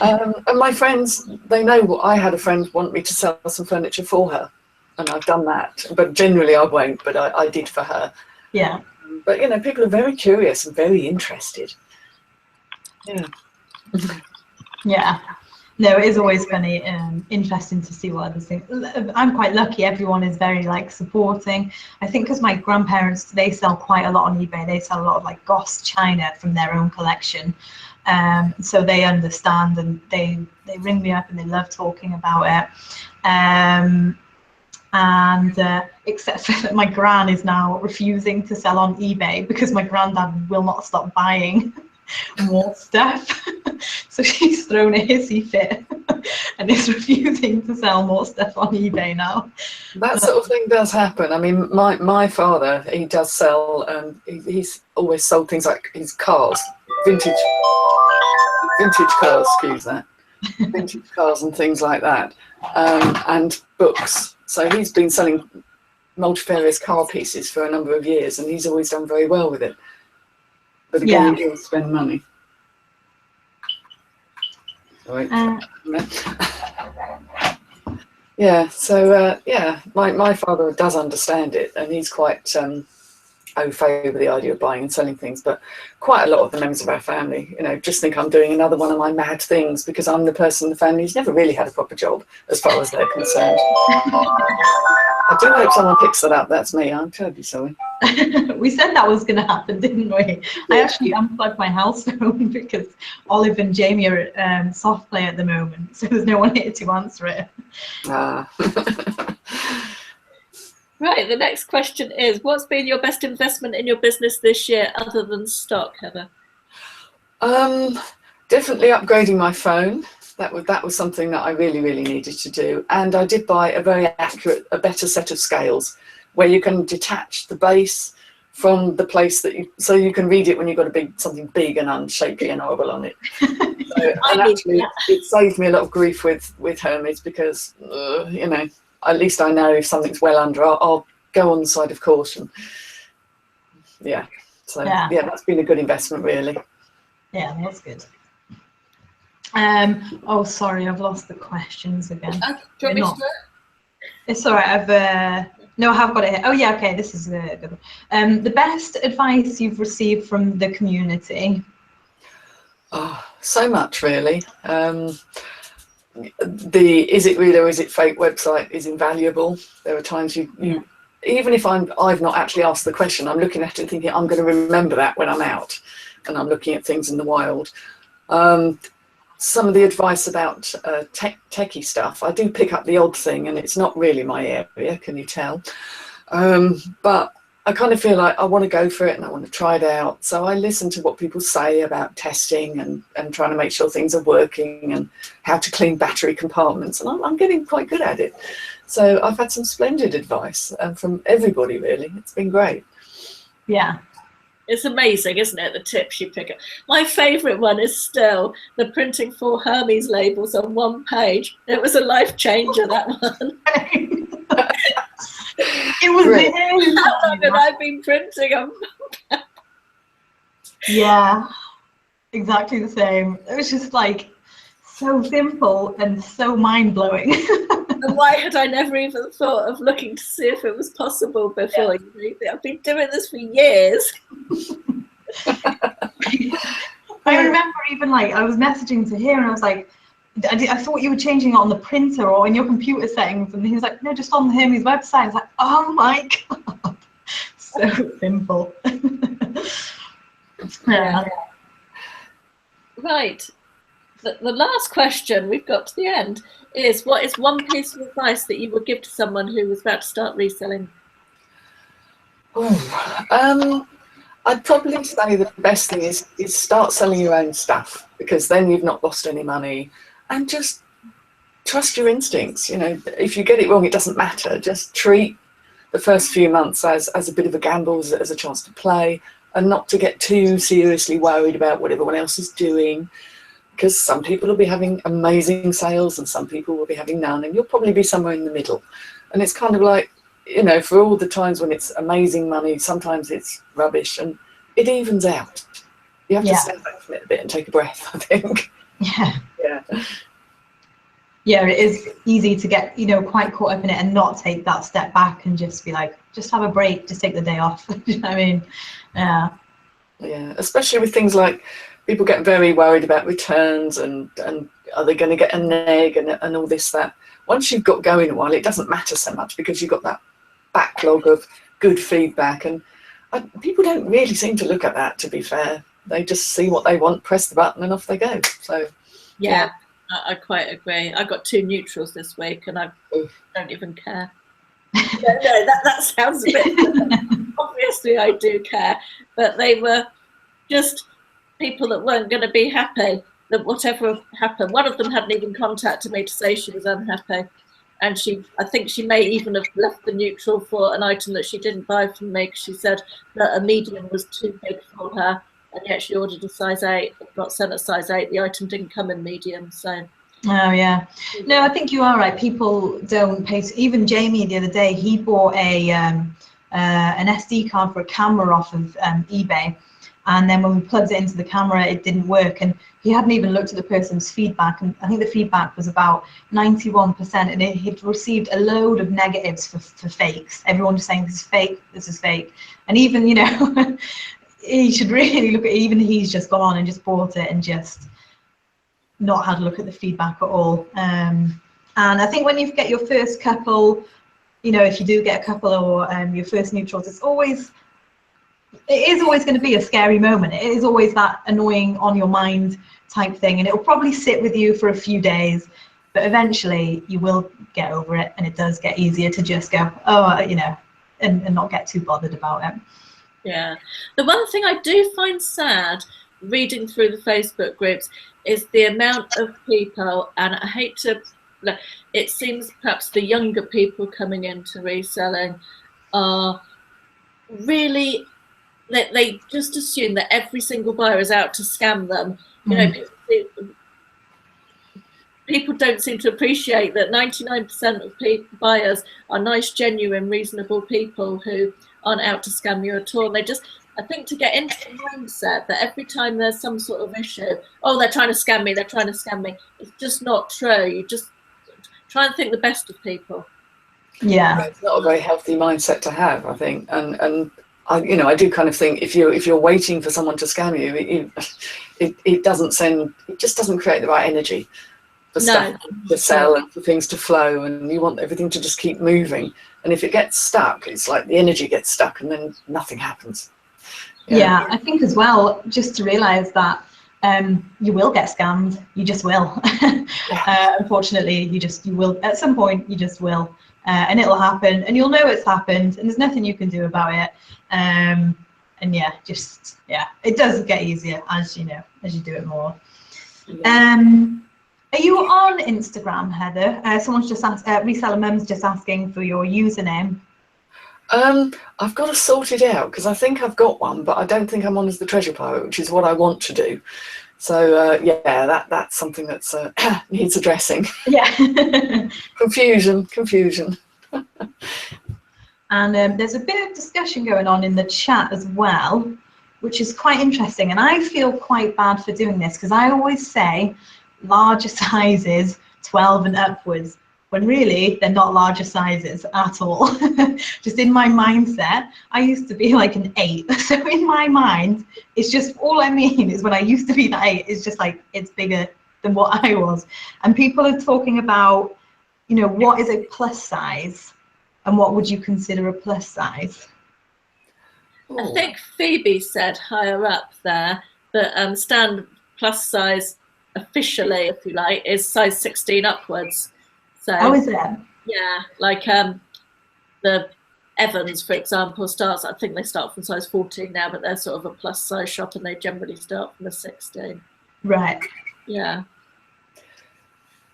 And my friends, they know what I had a friend want me to sell some furniture for her, and I've done that. But generally I won't, but I did for her. Yeah. But, you know, people are very curious and very interested. Yeah. Yeah. No, it is always funny, interesting to see what others think. I'm quite lucky. Everyone is very like supporting. I think because my grandparents, they sell quite a lot on eBay. They sell a lot of like Goss china from their own collection. So they understand and they ring me up and they love talking about it. Except for that my gran is now refusing to sell on eBay because my granddad will not stop buying more stuff. So she's thrown a hissy fit and is refusing to sell more stuff on eBay now. That sort of thing does happen. I mean, my father, he does sell, he's always sold things like his cars, vintage cars, excuse that, vintage cars and things like that, and books. So he's been selling multifarious car pieces for a number of years and he's always done very well with it. But again, he doesn't spend money. Right. Yeah, so yeah, my father does understand it and he's quite au fait with the idea of buying and selling things, but quite a lot of the members of our family, you know, just think I'm doing another one of my mad things because I'm the person in the family who's never really had a proper job as far as they're concerned. I do hope someone picks that up. That's me. I'm terribly sorry. We said that was going to happen, didn't we? Yeah. I actually unplugged my house phone because Olive and Jamie are soft play at the moment, so there's no one here to answer it. Right, the next question is, what's been your best investment in your business this year other than stock, Heather? Definitely upgrading my phone. That was something that I really needed to do. And I did buy a very accurate, a better set of scales where you can detach the base from the place that so you can read it when you've got something big and unshapely and horrible on it. So, and actually, it saved me a lot of grief with Hermes because, you know, at least I know if something's well under, I'll go on the side of caution. Yeah. So yeah, that's been a good investment, really. Yeah, that's good. Oh, sorry, I've lost the questions again. Do you want me to do it? It's all right. No, I have got it here. Oh yeah, okay. This is good. The best advice you've received from the community. Oh, so much, really. The is it real or is it fake website is invaluable. There are times you even if I've not actually asked the question, I'm looking at it thinking I'm going to remember that when I'm out and I'm looking at things in the wild. Some of the advice about techie stuff, I do pick up the odd thing and it's not really my area, can you tell? But I kind of feel like I want to go for it and I want to try it out. So I listen to what people say about testing and trying to make sure things are working and how to clean battery compartments. And I'm getting quite good at it. So I've had some splendid advice from everybody, really. It's been great. Yeah. It's amazing, isn't it, the tips you pick up. My favourite one is still the printing 4 Hermes labels on one page. It was a life changer, that one. It was really how long have I been printing them? Yeah, exactly the same. It was just like so simple and so mind-blowing. And why had I never even thought of looking to see if it was possible before? Yeah. I've been doing this for years. I remember even like I was messaging to him and I was like, I thought you were changing it on the printer or in your computer settings, and he was like, no, just on the Hermes website. I was like, oh my god, so simple. Yeah. Right. the last question, we've got to the end, is what is one piece of advice that you would give to someone who was about to start reselling? I'd probably say the best thing is start selling your own stuff, because then you've not lost any money, and just trust your instincts. You know, if you get it wrong, it doesn't matter. Just treat the first few months as a bit of a gamble, as a chance to play, and not to get too seriously worried about what everyone else is doing, because some people will be having amazing sales and some people will be having none, and you'll probably be somewhere in the middle. And it's kind of like, you know, for all the times when it's amazing money, sometimes it's rubbish, and it evens out. You have to step back from it a bit and take a breath, I think. Yeah, it is easy to get, you know, quite caught up in it and not take that step back and just be like, just have a break, just take the day off. You know what I mean? Yeah, especially with things like people get very worried about returns and are they going to get a neg and all this, that. Once you've got going a while, it doesn't matter so much, because you've got that backlog of good feedback, and people don't really seem to look at that, to be fair. They just see what they want, press the button, and off they go. So yeah. I quite agree. I got 2 neutrals this week and I don't even care. No, that sounds a bit obviously I do care, but they were just people that weren't going to be happy that whatever happened. One of them hadn't even contacted me to say she was unhappy, and I think she may even have left the neutral for an item that she didn't buy from me, because she said that a medium was too big for her, and yet she ordered a size 8, got sent a size 8. The item didn't come in medium, so. Oh yeah, no, I think you are right. People don't pay. Even Jamie the other day, he bought an SD card for a camera off of eBay, and then when we plugged it into the camera, it didn't work, and he hadn't even looked at the person's feedback, and I think the feedback was about 91%, and he'd received a load of negatives for fakes. Everyone just saying, this is fake, and even, you know, he should really look at it. Even he's just gone on and just bought it and just not had a look at the feedback at all. And I think when you get your first couple, you know, if you do get a couple or your first neutrals, it is always going to be a scary moment. It is always that annoying on your mind type thing, and it will probably sit with you for a few days, but eventually you will get over it, and it does get easier to just go, oh, you know, and not get too bothered about it. Yeah. The one thing I do find sad reading through the Facebook groups is the amount of people, and I hate to, it seems perhaps the younger people coming into reselling are really, they just assume that every single buyer is out to scam them. You know, people don't seem to appreciate that 99% of buyers are nice, genuine, reasonable people who aren't out to scam you at all. They just, I think, to get into the mindset that every time there's some sort of issue, oh, they're trying to scam me, it's just not true. You just try and think the best of people. Yeah, it's not a very healthy mindset to have, I think, and I, you know, I do kind of think if you're waiting for someone to scam you, it just doesn't create the right energy for stuff to sell and for things to flow, and you want everything to just keep moving. And if it gets stuck, it's like the energy gets stuck and then nothing happens. Yeah, I think as well, just to realise that you will get scammed. You just will. Unfortunately, you will at some point. You just will, and it'll happen, and you'll know it's happened, and there's nothing you can do about it. And it does get easier as you know, as you do it more. Are you on Instagram, Heather? Someone's just asked. Reseller Mum's just asking for your username. I've got to sort it out, because I think I've got one, but I don't think I'm on as the treasure pirate, which is what I want to do. So that's something that's needs addressing. Yeah. Confusion. And there's a bit of discussion going on in the chat as well, which is quite interesting. And I feel quite bad for doing this, because I always say larger sizes, 12 and upwards, when really they're not larger sizes at all. Just in my mindset, I used to be like an 8. So in my mind, it's just, all I mean is when I used to be that 8, it's just like, it's bigger than what I was. And people are talking about, you know, what is a plus size and what would you consider a plus size? I think Phoebe said higher up there that Stan plus size officially, if you like, is size 16 upwards. So How is it? yeah, like the Evans, for example, starts, I think they start from size 14 now, but they're sort of a plus size shop and they generally start from a 16. Right. Yeah.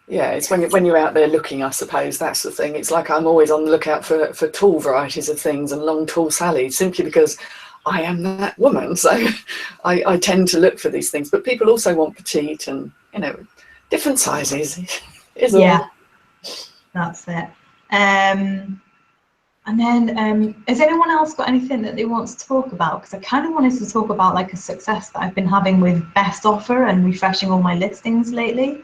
Yeah, it's when you're out there looking, I suppose that's the thing. It's like I'm always on the lookout for tall varieties of things and long tall Sallies, simply because I am that woman. So I tend to look for these things. But people also want petite and, you know, different sizes is all. Yeah, that's it. And then has anyone else got anything that they want to talk about? Because I kind of wanted to talk about like a success that I've been having with Best Offer and refreshing all my listings lately.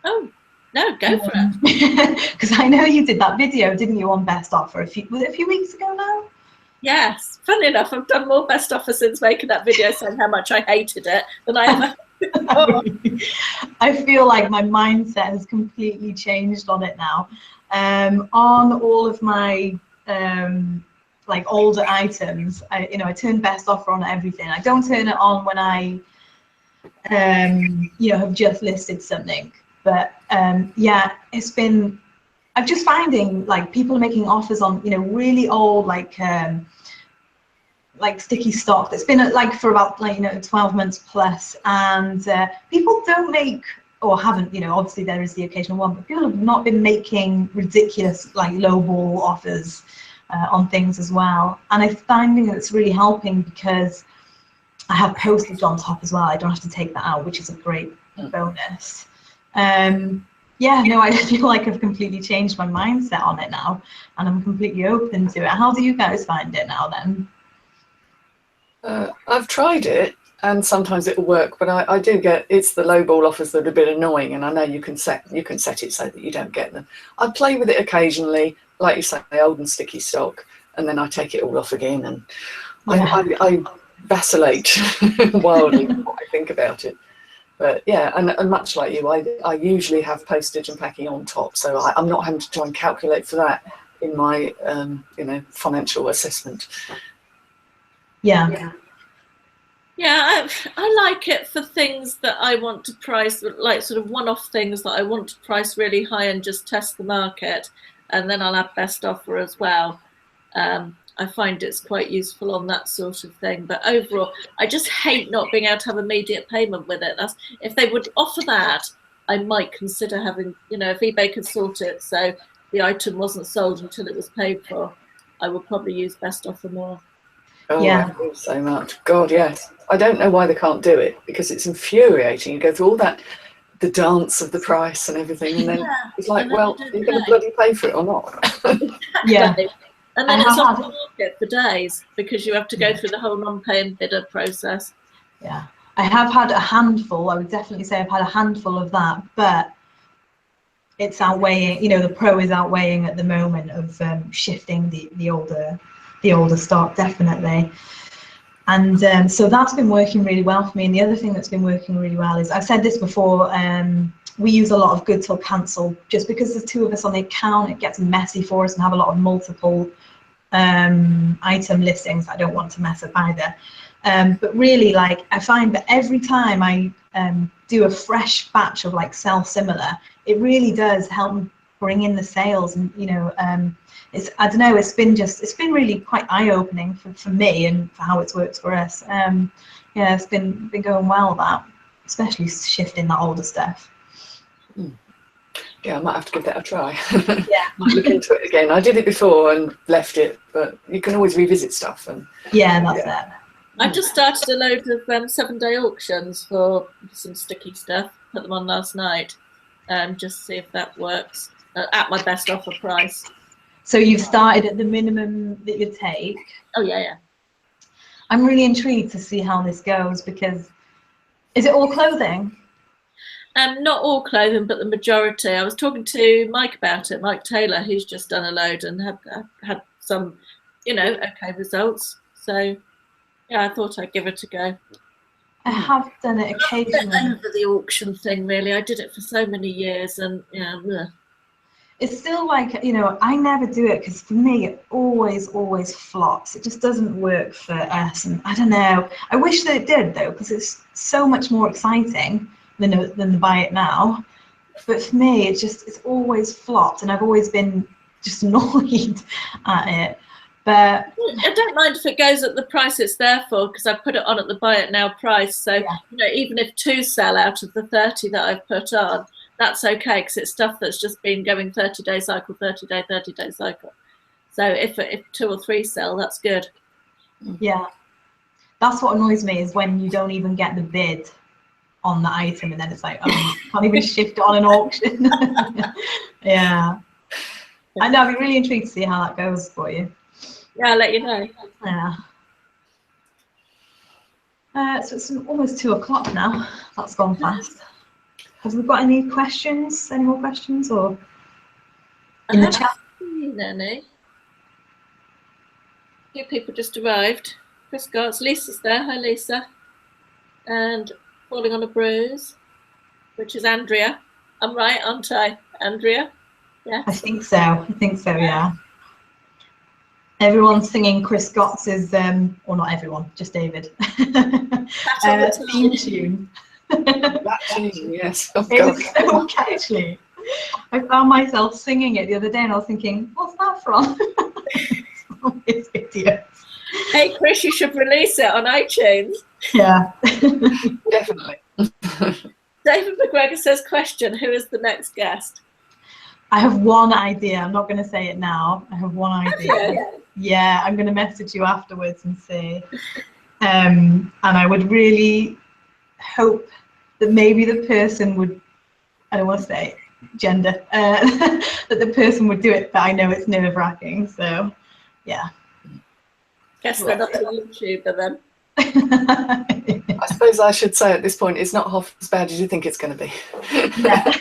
Oh, no, go for it. Because I know you did that video, didn't you, on Best Offer was it a few weeks ago now? Yes, funny enough, I've done more Best Offer since making that video saying how much I hated it than I ever. I feel like my mindset has completely changed on it now. On all of my like older items, I turn Best Offer on everything. I don't turn it on when I have just listed something. But yeah, I'm just finding like people are making offers on really old like sticky stock that's been like for about 12 months plus, and people don't make or haven't, obviously there is the occasional one, but people have not been making ridiculous like lowball offers on things as well. And I'm finding that it's really helping because I have postage on top as well. I don't have to take that out, which is a great bonus. Yeah, no, I feel like I've completely changed my mindset on it now, and I'm completely open to it. How do you guys find it now then? I've tried it and sometimes it'll work, but I do get, it's the low ball offers that are a bit annoying, and I know you can set it so that you don't get them. I play with it occasionally, like you say, old and sticky stock, and then I take it all off again, and yeah. I vacillate wildly what I think about it. But yeah, and much like you, I usually have postage and packing on top, so I'm not having to try and calculate for that in my financial assessment. Yeah. Yeah, I like it for things that I want to price, like sort of one-off things that I want to price really high and just test the market, and then I'll have Best Offer as well. I find it's quite useful on that sort of thing. But overall, I just hate not being able to have immediate payment with it. If they would offer that, I might consider having, if eBay could sort it so the item wasn't sold until it was paid for, I would probably use Best Offer more. Oh, yeah. I feel so much. God, yes. I don't know why they can't do it, because it's infuriating. You go through all that, the dance of the price and everything, and then it's like, well, are you going to bloody pay for it or not? Yeah. And then it's off the market for days because you have to go through the whole non-paying bidder process. Yeah, I have had a handful. I would definitely say I've had a handful of that, but it's outweighing. The pro is outweighing at the moment of shifting the older stock, definitely. And so that's been working really well for me. And the other thing that's been working really well is, I've said this before, we use a lot of good till cancel. Just because there's two of us on the account, it gets messy for us and have a lot of multiple item listings. I don't want to mess up either. But really, like, I find that every time I do a fresh batch of like sell similar, it really does help me bring in the sales. And I don't know, it's been really quite eye-opening for me and for how it's worked for us. Yeah, it's been going well, that, especially shifting that older stuff. Yeah, I might have to give that a try. Yeah. Might look into it again. I did it before and left it, but you can always revisit stuff. And yeah, that's it. I just started a load of 7-day auctions for some sticky stuff. Put them on last night, just to see if that works at my Best Offer price. So you've started at the minimum that you take. Oh yeah. I'm really intrigued to see how this goes, because is it all clothing? Not all clothing, but the majority. I was talking to Mike about it, Mike Taylor, who's just done a load and had some, okay results. So yeah, I thought I'd give it a go. I have done it occasionally. I'm over the auction thing, really. I did it for so many years, and yeah. It's still like, I never do it because for me it always flops. It just doesn't work for us, and I don't know. I wish that it did though, because it's so much more exciting than the buy it now. But for me, it's always flopped, and I've always been just annoyed at it. But I don't mind if it goes at the price it's there for, because I put it on at the buy it now price. So yeah. you know, even if 2 sell out of the 30 that I've put on, that's okay, because it's stuff that's just been going 30-day cycle, 30-day, 30-day cycle. So if 2 or 3 sell, that's good. Yeah, that's what annoys me, is when you don't even get the bid on the item, and then it's like, oh, you can't even shift it on an auction. Yeah, I know. I'd be really intrigued to see how that goes for you. Yeah, I'll let you know. Yeah. So it's almost 2 o'clock now. That's gone fast. Have we got any questions? Any more questions, or in the chat? Any? A few people just arrived. Chris Gotts, Lisa's there. Hi, Lisa. And falling on a bruise, which is Andrea. I'm right, aren't I, Andrea? Yeah. I think so. Yeah. Everyone's singing Chris Gotts's, or not everyone, just David. Theme tune. That tune, yes. Oh, It God. was so catchy. I found myself singing it the other day, and I was thinking, what's that from? It's idiots. Hey, Chris, you should release it on iTunes. Yeah. Definitely. David McGregor says, question, who is the next guest? I have one idea. I'm not going to say it now. I have one idea. Okay. Yeah, I'm going to message you afterwards and see. And I would really hope that maybe the person would, I don't want to say gender, that the person would do it, but I know it's nerve-wracking. So, yeah. Guess they're not a YouTuber then. I suppose I should say at this point, it's not half as bad as you think it's going to be. Yeah.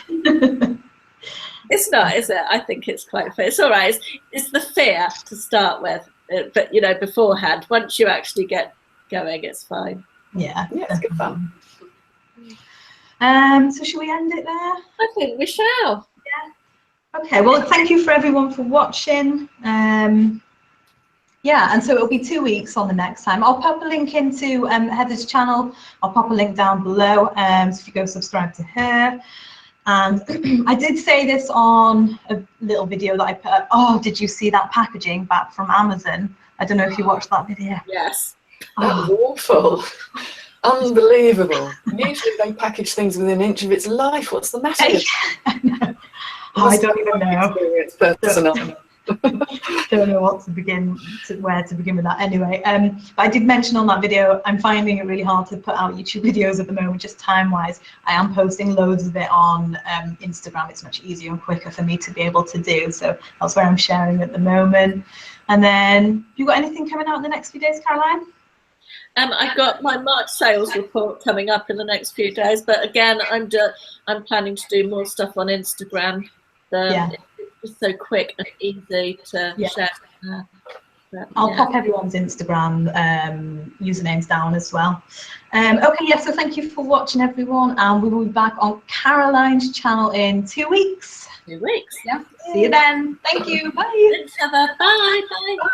It's not, is it? I think it's quite fair. It's all right. It's the fear to start with, but you know, beforehand, once you actually get going, it's fine. Yeah. Yeah, it's good fun. So should we end it there? I think we shall. Yeah. Okay. Well, thank you for everyone for watching. Yeah, and so it'll be 2 weeks on the next time. I'll pop a link into Heather's channel. I'll pop a link down below. So if you go subscribe to her. And I did say this on a little video that I put up. Oh, did you see that packaging back from Amazon? I don't know if you watched that video. Yes. That was awful. Unbelievable. Usually they package things within an inch of its life. What's the matter with I know. Oh, I don't even know. Don't know where to begin with that. Anyway, but I did mention on that video, I'm finding it really hard to put out YouTube videos at the moment, just time-wise. I am posting loads of it on Instagram. It's much easier and quicker for me to be able to do. So that's where I'm sharing at the moment. And then, you got anything coming out in the next few days, Caroline? I've got my March sales report coming up in the next few days, but again, I'm planning to do more stuff on Instagram. Yeah. It's just so quick and easy to share. I'll pop everyone's Instagram usernames down as well. Okay, yeah, so thank you for watching, everyone, and we will be back on Caroline's channel in 2 weeks. 2 weeks. Yeah. See you then. Thank you. Bye. Thanks, Heather. Bye. Bye. Bye.